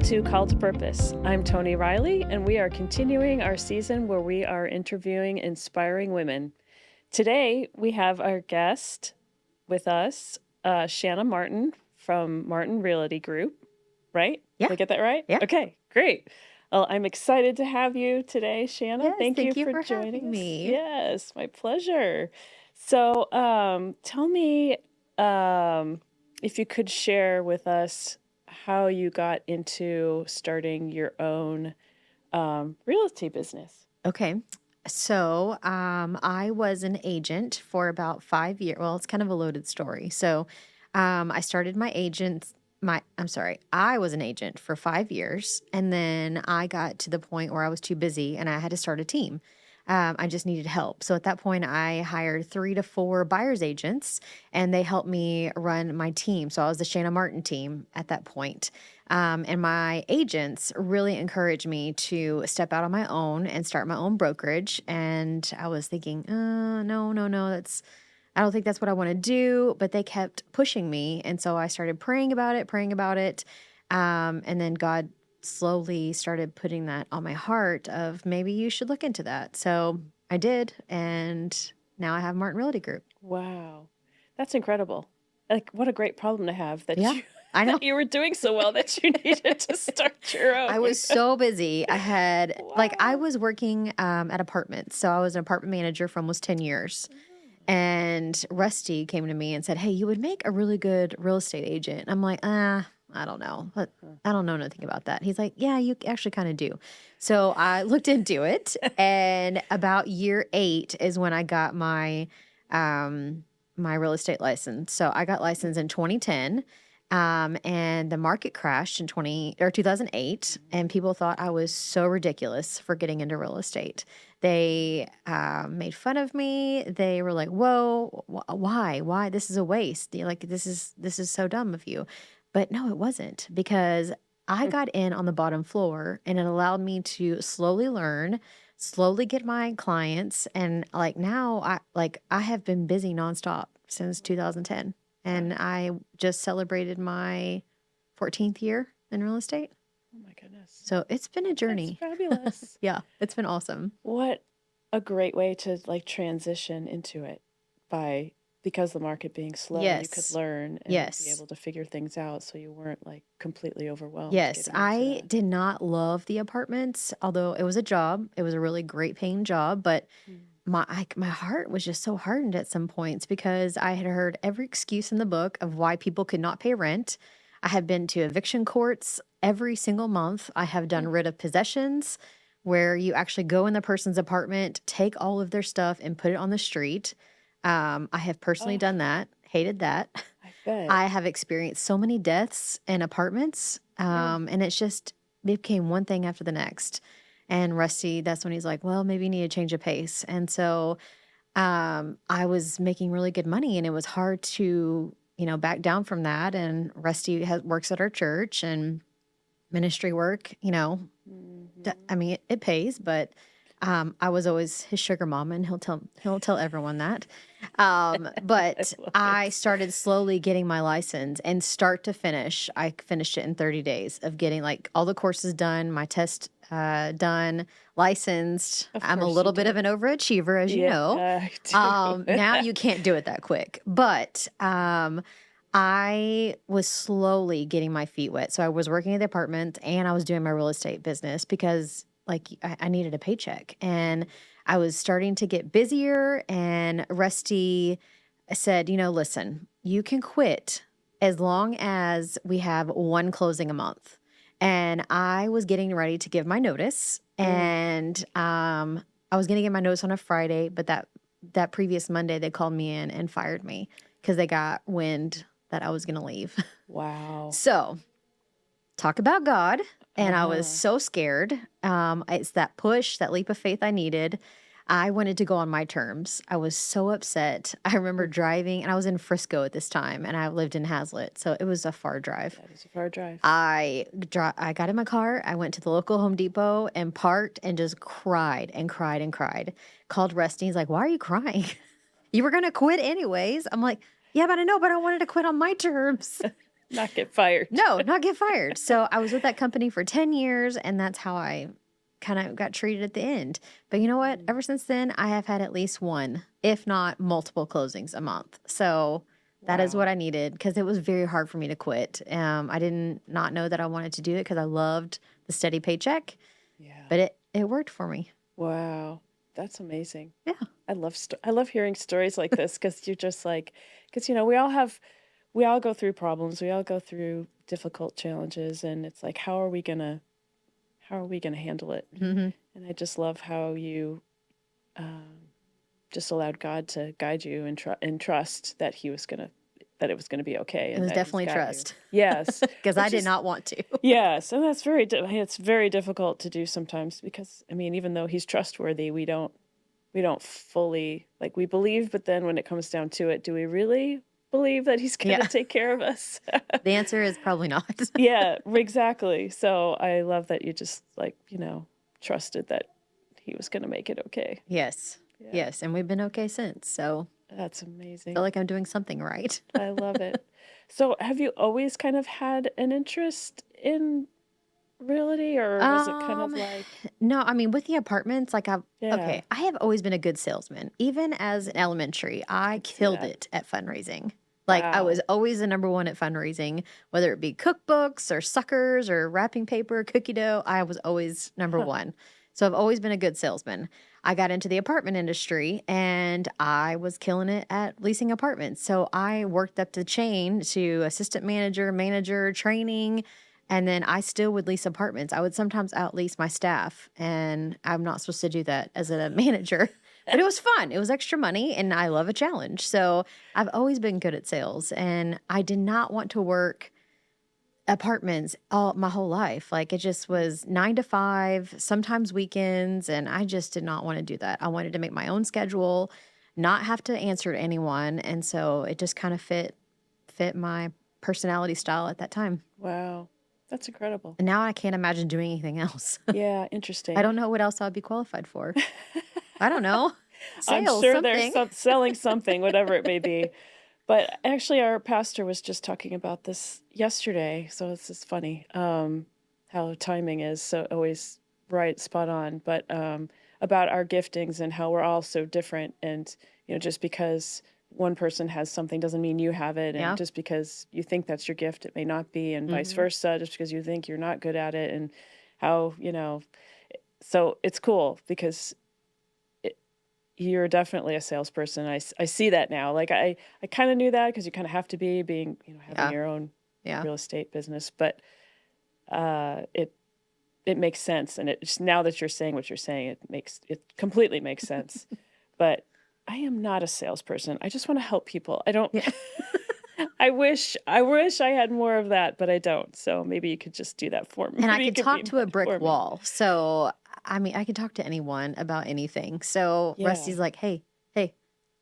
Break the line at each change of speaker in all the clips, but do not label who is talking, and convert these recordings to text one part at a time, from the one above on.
to Call to Purpose. I'm Tony Riley, and we are continuing our season where we are interviewing inspiring women. Today, we have our guest with us, Shana Martin from Martin Realty Group, right?
Yeah.
Did I get that right?
Yeah.
Okay, great. Well, I'm excited to have you today, Shana.
Yes,
Thank you
thank you
for
for
joining
having
us.
me.
Yes, my pleasure. So, tell me if you could share with us how you got into starting your own realty business.
Okay. So, I was an agent for about 5 years. Well, it's kind of a loaded story. So, I started my agent. I was an agent for 5 years, and then I got to the point where I was too busy and I had to start a team. I just needed help. So at that point, I hired 3 to 4 buyer's agents, and they helped me run my team. So I was the Shana Martin team at that point. And my agents really encouraged me to step out on my own and start my own brokerage. And I was thinking, no, I don't think that's what I want to do. But they kept pushing me. And so I started praying about it. And then God slowly started putting that on my heart of maybe you should look into that. So I did. And now I have Martin Realty Group.
Wow, that's incredible. Like, what a great problem to have that
Yeah, I know.
that you were doing so well that you needed to start your own.
I was so busy. I had, I
Wow.
was working at apartments. So I was an apartment manager for almost 10 years. And Rusty came to me and said, "Hey, you would make a really good real estate agent." I'm like, I don't know. But I don't know nothing about that. He's like, "Yeah, you actually kind of do." So I looked into it. And about year 8 is when I got my real estate license. So I got licensed in 2010. And the market crashed in 2008, and people thought I was so ridiculous for getting into real estate. They made fun of me. They were like, "Whoa, why? This is a waste. Like this is so dumb of you." But no, it wasn't, because I got in on the bottom floor, and it allowed me to slowly learn, slowly get my clients, and now I have been busy nonstop since 2010. And I just celebrated my 14th year in real estate.
Oh my goodness.
So it's been a journey.
That's fabulous.
Yeah, it's been awesome.
What a great way to transition into it because the market being slow, you could
Yes.
learn and be
Yes.
able to figure things out so you weren't completely overwhelmed
Yes.
getting into
I
that.
did not love the apartments, although it was a job. It was a really great paying job, but my heart was just so hardened at some points because I had heard every excuse in the book of why people could not pay rent. I have been to eviction courts every single month. I have done writ of possessions, where you actually go in the person's apartment, take all of their stuff, and put it on the street. I have personally done that, hated that.
I bet.
I have experienced so many deaths in apartments, and it became one thing after the next. And Rusty, that's when he's like, "Well, maybe you need to change of pace." And so I was making really good money, and it was hard to, back down from that. And Rusty works at our church, and ministry work, I mean, it pays, but I was always his sugar mama, and he'll tell everyone that. But I started slowly getting my license, and start to finish, I finished it in 30 days of getting all the courses done, my test done, licensed.
Of
I'm a
course
little
you
bit of
did.
an overachiever, as you know.
I do.
Now you can't do it that quick, but I was slowly getting my feet wet. So I was working at the apartment, and I was doing my real estate business because I needed a paycheck, and I was starting to get busier. And Rusty said, "Listen, you can quit as long as we have one closing a month." And I was getting ready to give my notice, and I was going to give my notice on a Friday, but that previous Monday they called me in and fired me because they got wind that I was going to leave.
Wow.
So talk about God. And I was so scared. It's that push, that leap of faith I needed. I wanted to go on my terms. I was so upset. I remember driving, and I was in Frisco at this time, and I lived in Hazlet, so it was a far drive.
That is a far drive.
I got in my car. I went to the local Home Depot and parked and just cried and cried and cried. Called Rusty. He's like, "Why are you crying? You were going to quit anyways." I'm like, "Yeah, but I know, but I wanted to quit on my terms."
Not get fired.
No, not get fired. So I was with that company for 10 years, and that's how I kind of got treated at the end. But you know what? Ever since then, I have had at least one, if not multiple closings a month. So that is
Wow.
what I needed because it was very hard for me to quit. I didn't not know that I wanted to do it because I loved the steady paycheck,
Yeah.
but it worked for me.
Wow. That's amazing.
Yeah.
I love hearing stories like this because you're just like, because, we all go through problems. We all go through difficult challenges. And it's like, how are we going to handle it?
Mm-hmm.
And I just love how you just allowed God to guide you and trust that that it was going to be okay.
It
And
was
that he's
definitely
got you.
trust
Yes.
because I
Which
did
is,
not want to.
yes. And that's it's very difficult to do sometimes because, I mean, even though he's trustworthy, we don't fully, like, we believe, but then when it comes down to it, do we really believe that he's going to
Yeah.
take care of us?
The answer is probably not.
Yeah, exactly. So I love that you just, like, trusted that he was going to make it okay.
Yes.
Yeah.
Yes. And we've been okay since. So
That's
I
amazing.
feel like I'm doing something right.
I love it. So have you always kind of had an interest in realty, or was it kind of like,
No, I mean, with the apartments, like
yeah,
okay, I have always been a good salesman. Even as an elementary, I
see
killed
that.
it at fundraising. Like I
Wow.
was always the number one at fundraising, whether it be cookbooks or suckers or wrapping paper, cookie dough. I was always number one. So I've always been a good salesman. I got into the apartment industry and I was killing it at leasing apartments. So I worked up the chain to assistant manager, manager, training, and then I still would lease apartments. I would sometimes outlease my staff, and I'm not supposed to do that as a manager. But it was fun. It was extra money, and I love a challenge. So I've always been good at sales, and I did not want to work apartments all my whole life. Like it just was 9 to 5, sometimes weekends, and I just did not want to do that. I wanted to make my own schedule, not have to answer to anyone, and so it just kind of fit my personality style at that time.
Wow. That's incredible.
And now I can't imagine doing anything else.
Yeah, interesting.
I don't know what else I'd be qualified for. I don't know.
I'm
Sales,
sure
something.
there's selling something, whatever it may be. But actually, our pastor was just talking about this yesterday, so this is funny how timing is so always right, spot on. But about our giftings and how we're all so different, and just because one person has something doesn't mean you have it, and
Yeah.
just because you think that's your gift, it may not be, and vice
Mhm.
versa. Just because you think you're not good at it, and how so it's cool because you're definitely a salesperson. I see that now. Like I kind of knew that because you kind of have to be being, having
Yeah.
your own
Yeah.
real estate business, but it makes sense. And it's now that you're saying what you're saying, it completely makes sense. But I am not a salesperson. I just want to help people. I don't,
Yeah.
I wish I had more of that, but I don't. So maybe you could just do that for me.
And I
Maybe you
can
could be
talk to a
for
brick
me.
wall. So, I mean, I can talk to anyone about anything. So
Yeah.
Rusty's like, hey,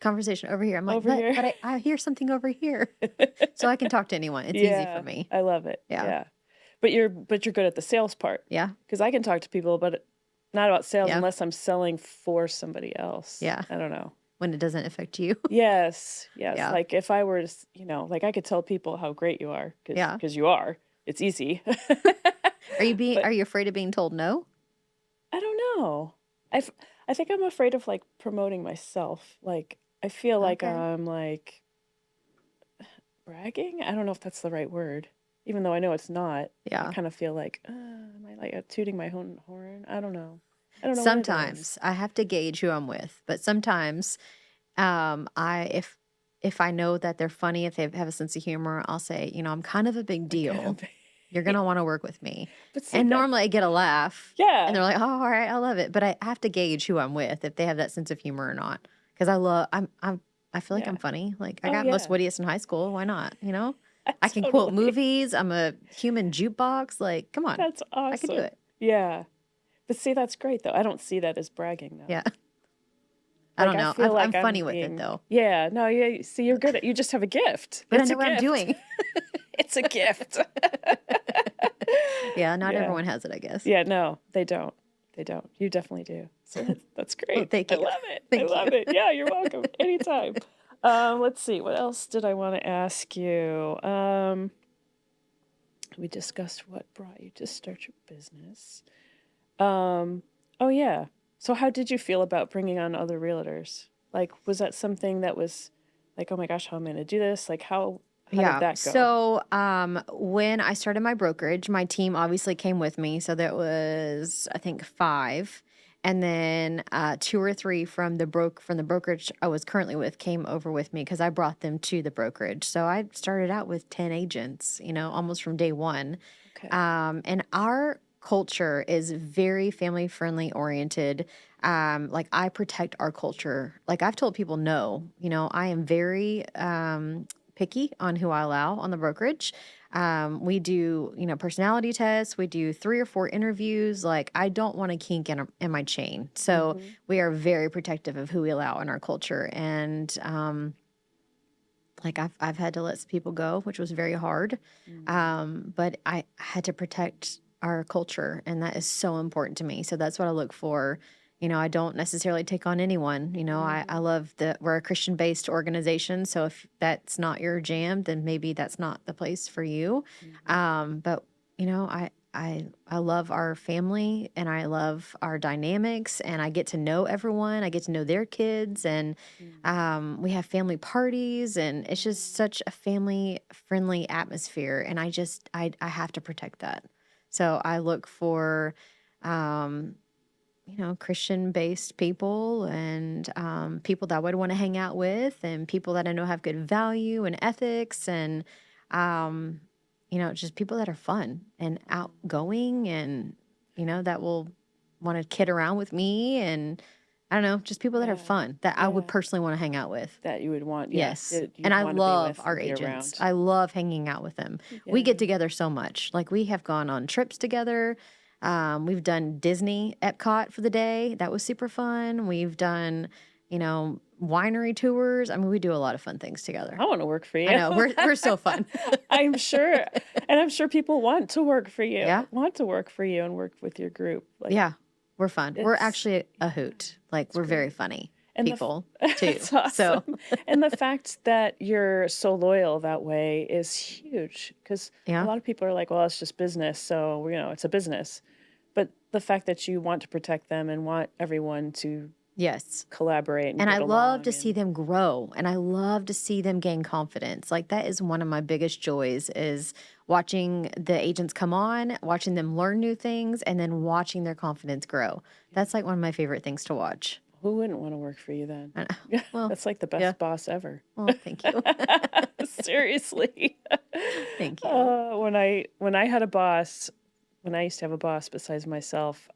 conversation over here. I'm like,
Over here.
but I hear something over here. So I can talk to anyone. It's easy for me.
I love it.
Yeah.
Yeah. But you're good at the sales part.
Yeah.
Because I can talk to people, but not about sales
Yeah.
unless I'm selling for somebody else.
Yeah.
I don't know.
When it doesn't affect you.
Yes.
Yeah.
Like if I were to, like I could tell people how great you are.
Yeah.
Because you are. It's easy.
Are you afraid of being told no?
I don't know. I think I'm afraid of like promoting myself. Like I feel like
Okay.
I'm like bragging. I don't know if that's the right word, even though I know it's not.
Yeah.
I kind of feel like, am I like tooting my own horn? I don't know. I don't know.
Sometimes I have to gauge who I'm with, but sometimes, if I know that they're funny, if they have a sense of humor, I'll say, I'm kind of a big deal. You're gonna want to work with me.
But see,
And normally I get a laugh.
Yeah.
And they're like, oh, all right, I love it. But I have to gauge who I'm with, if they have that sense of humor or not. Because I feel like
Yeah.
I'm funny. Like I
Oh,
got most
yeah.
wittiest in high school. Why not? I can quote
Totally.
movies. I'm a human jukebox. Like, come on.
That's awesome.
I can do it.
Yeah. But see, that's great though. I don't see that as bragging though.
Yeah. I don't
Like,
know.
feel
I'm
like
funny with
being-
it though.
Yeah. No. Yeah. See, you're good at. You just have a gift.
But
It's
I
a
know what I'm
gift.
doing.
It's a gift.
Yeah, not
Yeah.
everyone has it, I guess.
Yeah. No, they don't. They don't. You definitely do. So that's great.
Well, thank you.
I love it.
Thank
I love
you.
it. Yeah. You're welcome. Anytime. Let's see. What else did I want to ask you? We discussed what brought you to start your business. Um, oh yeah. So how did you feel about bringing on other realtors? Like, was that something that was like, oh my gosh, how am I going to do this? Like, how did
Yeah.
that go?
So, when I started my brokerage, my team obviously came with me. So that was, I think, five, and then two or three from the brokerage I was currently with came over with me because I brought them to the brokerage. So I started out with 10 agents, almost from day one.
Okay.
And our culture is very family friendly oriented. Like I protect our culture. Like I've told people no, I am very picky on who I allow on the brokerage. We do, personality tests. We do 3 or 4 interviews. Like I don't want a kink in my chain. So
Mm-hmm.
we are very protective of who we allow in our culture. And like I've had to let some people go, which was very hard. But I had to protect our culture, and that is so important to me. So that's what I look for. I don't necessarily take on anyone. I love that we're a Christian based organization. So if that's not your jam, then maybe that's not the place for you. But I love our family and I love our dynamics, and I get to know everyone. I get to know their kids, and we have family parties, and it's just such a family friendly atmosphere. And I have to protect that. So I look for, Christian based people, and people that I would want to hang out with, and people that I know have good value and ethics, and, just people that are fun and outgoing, and, that will want to kid around with me. And I don't know, just people that are
Yeah.
fun that I would
Yeah.
personally want to hang out with.
That you would want, yeah,
Yes.
that
And
you'd
I
want to be
love
with
our
and be
agents.
around.
I love hanging out with them. We
Yeah.
get together so much. Like we have gone on trips together. We've done Disney Epcot for the day. That was super fun. We've done, winery tours. I mean, we do a lot of fun things together.
I want to work for
I
you.
know. We're so fun.
I'm sure. And I'm sure people want to work for you,
Yeah.
and work with your group. Like,
Yeah. We're fun. We're
it's
actually a hoot. Like we're very
great.
funny
And
people too.
it's awesome.
So
And the fact that you're so loyal that way is huge because a
yeah.
lot of people are like, well, it's just business. So, it's a business. But the fact that you want to protect them and want everyone to
Yes.
collaborate and
And I
get
love
along.
to see them grow, and I love to see them gain confidence. Like that is one of my biggest joys is watching the agents come on, watching them learn new things, and then watching their confidence grow. That's like one of my favorite things to watch.
Who wouldn't want to work for you then?
I know.
Yeah,
Well,
that's like the
yeah.
best boss ever.
Well, thank you.
Seriously.
Thank you.
When I had a boss, when I used to have a boss besides myself,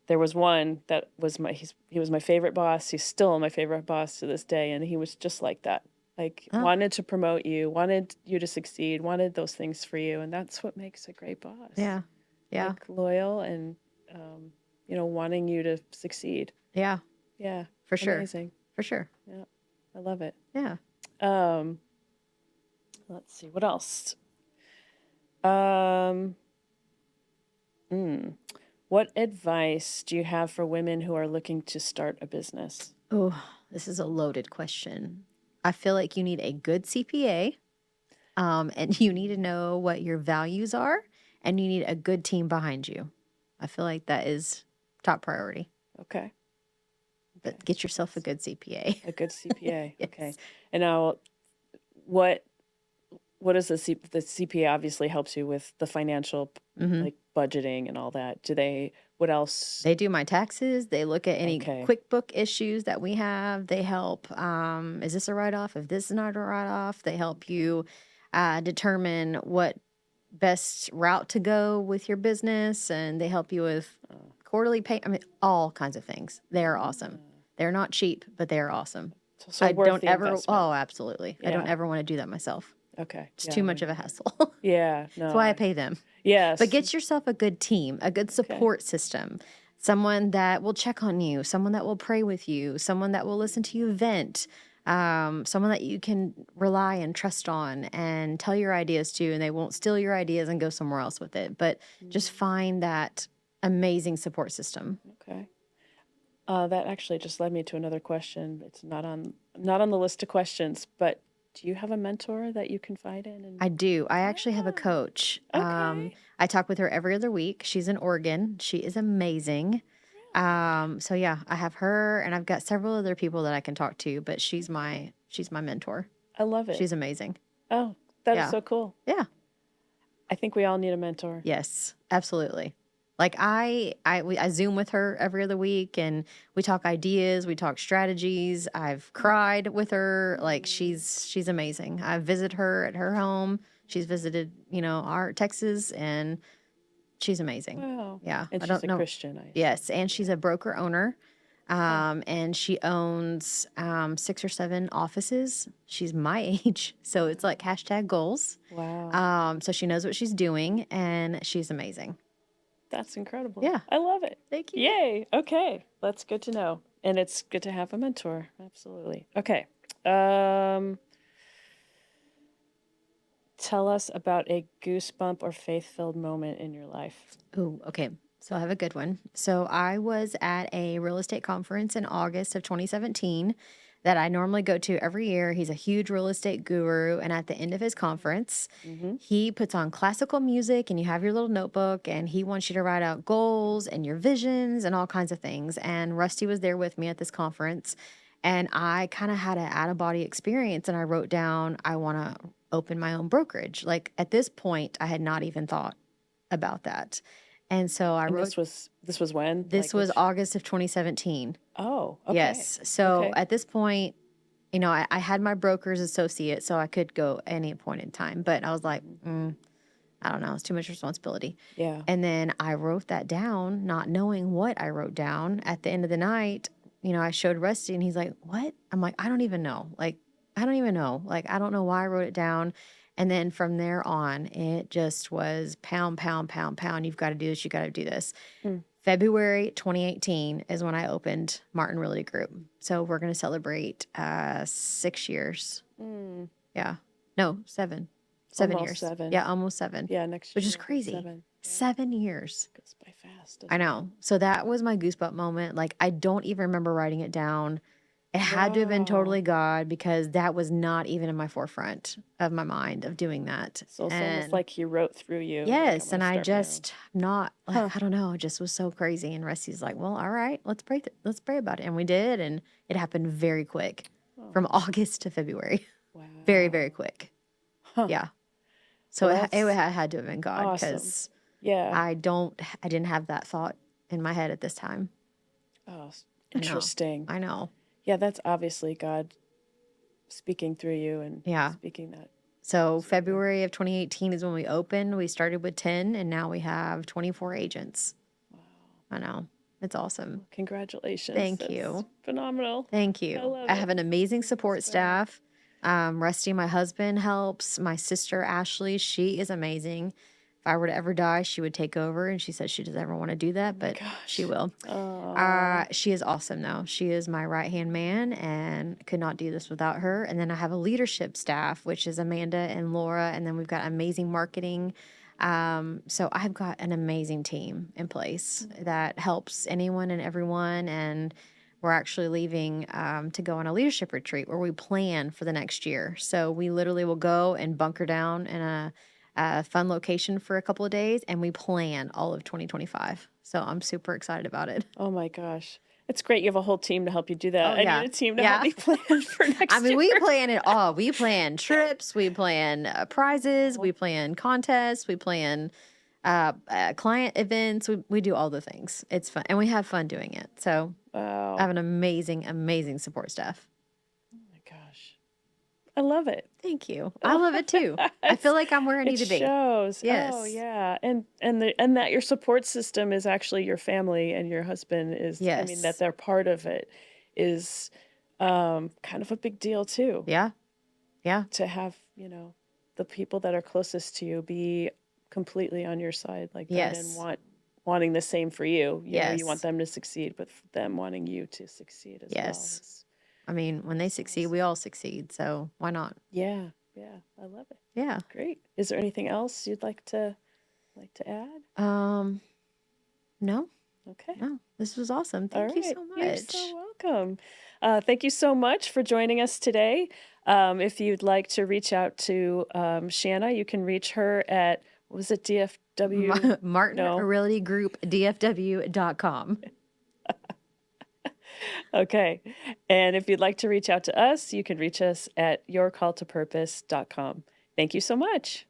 there was one that was he was my favorite boss. He's still my favorite boss to this day, and he was just like that. Like
Oh,
wanted to promote you, wanted you to succeed, wanted those things for you, and that's what makes a great boss.
yeah. Yeah.
Like loyal and wanting you to succeed.
Yeah.
Yeah,
For sure.
amazing.
For sure.
Yeah, I love it.
Yeah.
Um, let's see what else. Um, what advice do you have for women who are looking to start a business?
Oh, this is a loaded question. I feel like you need a good CPA, and you need to know what your values are, and you need a good team behind you. I feel like that is top priority.
Okay.
But get yourself a good CPA.
A good CPA.
Yes.
Okay. And now, what is the CPA obviously helps you with the financial
Mhm.
like budgeting and all that. What else?
They do my taxes. They look at any
Okay.
QuickBook issues that we have. They help. Is this a write off? If this is not a write off, they help you determine what best route to go with your business, and they help you with quarterly pay. I mean, all kinds of things. They are awesome. They're not cheap, but they are awesome.
So
I
worth
don't
the
ever.
investment.
Oh, absolutely. I don't
Yeah.
ever want to do that myself.
Okay.
It's
Yeah,
too
I
much of a
wouldn't either.
hassle.
Yeah. No.
That's why I pay them.
Yes.
But get yourself a good team, a good
Okay.
support system, someone that will check on you, someone that will pray with you, someone that will listen to you vent, someone that you can rely and trust on and tell your ideas to, and they won't steal your ideas and go somewhere else with it. But just find that amazing support system.
Okay. That actually just led me to another question. It's not on the list of questions, but do you have a mentor that you confide in? And
I do. I actually have a coach.
okay.
I talk with her every other week. She's in Oregon. She is amazing. So yeah, I have her and I've got several other people that I can talk to, but she's my mentor.
I love it.
She's amazing.
Oh, that is
Yeah.
so cool.
Yeah.
I think we all need a mentor.
Yes, absolutely. Like I Zoom with her every other week and we talk ideas, we talk strategies. I've cried with her. Like she's amazing. I visit her at her home. She's visited, our Texas and she's amazing.
Wow.
Yeah.
And
I
she's
don't
a
know.
Christian, I assume.
Yes, and she's a broker owner. And she owns 6 or 7 offices. She's my age, so it's like hashtag goals.
Wow.
So she knows what she's doing, and she's amazing.
That's incredible.
Yeah.
I love it.
Thank you.
Yay. Okay. That's good to know. And it's good to have a mentor. Absolutely. Okay. Tell us about a goosebump or faith-filled moment in your life.
Oh, okay. So I have a good one. So I was at a real estate conference in August of 2017 that I normally go to every year. He's a huge real estate guru. And at the end of his conference, he puts on classical music and you have your little notebook and he wants you to write out goals and your visions and all kinds of things. And Rusty was there with me at this conference. And I kind of had an out of body experience and I wrote down, I want to open my own brokerage. Like at this point, I had not even thought about that. And so I
And
wrote,
this was when?
this was August of 2017.
Oh, okay.
Yes. So
Okay.
at this point, I had my broker's associate, so I could go any point in time. But I was like, I don't know, it's too much responsibility.
Yeah.
And then I wrote that down, not knowing what I wrote down. At the end of the night, I showed Rusty and he's like, what? I'm like, I don't even know. Like, I don't even know. Like, I don't know why I wrote it down. And then from there on, it just was pound, pound, pound, pound. You've got to do this. You got to do this. February 2018 is when I opened Martin Realty Group. So we're going to celebrate 6 years. Yeah. No, 7. 7
Almost
years.
7.
Yeah, almost 7.
Yeah, next year.
Which is crazy.
7.
7 years.
Goes by fast.
I know. So that was my goosebump moment. Like, I don't even remember writing it down. It had to have been totally God because that was not even in my forefront of my mind of doing that.
So it's almost like he wrote through you.
Yes, and I just not like I don't know, it just was so crazy. And Rusty's like, "Well, all right, let's pray. Let's pray about it." And we did, and it happened very quick, from August to February.
Wow.
Very, very quick. Yeah. So
Well,
it had to have been God because I didn't have that thought in my head at this time.
Oh, interesting.
I know.
Yeah, that's obviously God speaking through you and speaking that.
So February of 2018 is when we opened. We started with 10 and now we have 24 agents. Wow. I know. It's awesome.
Well, congratulations.
Thank you.
Phenomenal.
Thank you. I have an amazing support staff. Rusty, my husband, helps. My sister, Ashley, she is amazing. If I were to ever die, she would take over. And she says she doesn't ever want to do that, but she will. She is awesome, though. She is my right-hand man and could not do this without her. And then I have a leadership staff, which is Amanda and Laura. And then we've got amazing marketing. So I've got an amazing team in place that helps anyone and everyone. And we're actually leaving to go on a leadership retreat where we plan for the next year. So we literally will go and bunker down in a fun location for a couple of days, and we plan all of 2025. So I'm super excited about it.
Oh my gosh. It's great. You have a whole team to help you do that.
Oh, yeah.
I need a team to help me plan for next year.
We plan it all. We plan trips. We plan prizes. We plan contests. We plan client events. We do all the things. It's fun. And we have fun doing it. So I have an amazing, amazing support staff.
Oh my gosh. I love it.
Thank you. I love it too. I feel like I'm where I need to be.
It shows.
Yes.
Oh yeah. And that your support system is actually your family and your husband is, I mean, that they're part of it is kind of a big deal too.
Yeah. Yeah.
To have, the people that are closest to you be completely on your side like that and wanting the same for you. You know, you want them to succeed, but them wanting you to succeed as well.
I mean, when they succeed, we all succeed. So why not?
Yeah. Yeah. I love it.
Yeah.
Great. Is there anything else you'd like to add?
No.
Okay.
No. This was awesome. Thank you so much.
You're so welcome. Thank you so much for joining us today. If you'd like to reach out to Shanna, you can reach her at, what was it, DFW?
Martin
No.
Realty Group, DFW.com.
Okay. And if you'd like to reach out to us, you can reach us at yourcalltopurpose.com. Thank you so much.